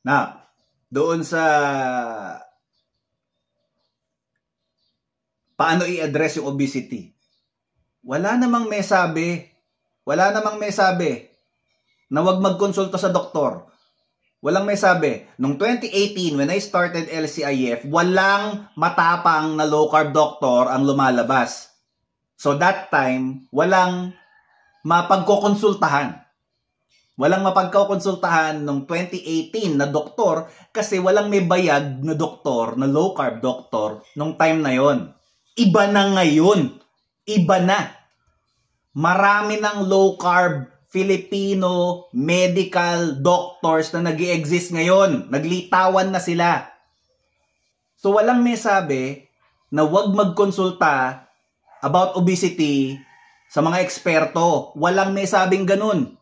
Now, doon sa paano i-address yung obesity. Wala namang may sabi na wag magkonsulta sa doktor. Walang may sabi. Noong 2018, when I started LCIF, walang matapang na low-carb doctor ang lumalabas. So that time, walang mapagkokonsultahan. Walang mapagkokonsultahan noong 2018 na doktor kasi walang may bayad na doktor, na low-carb doctor noong time na yon. Iba na ngayon. Iba na. Marami ng low-carb Filipino medical doctors na nag-i-exist ngayon. Naglitawan na sila. So walang may sabi na wag magkonsulta about obesity sa mga eksperto. Walang may sabing ganun.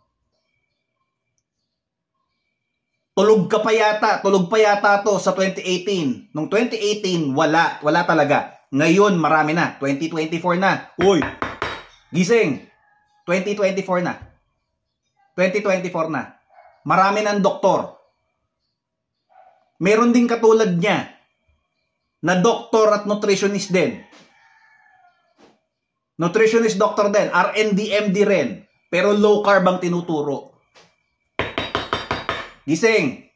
Tulog pa yata to sa 2018. Noong 2018, wala talaga. Ngayon, marami na. 2024 na. Uy, gising. 2024 na. 2024 na. Marami ng doktor. Meron din katulad niya na doktor at nutritionist din. Nutritionist doctor din. RND, MD rin. Pero low carb ang tinuturo. Gising.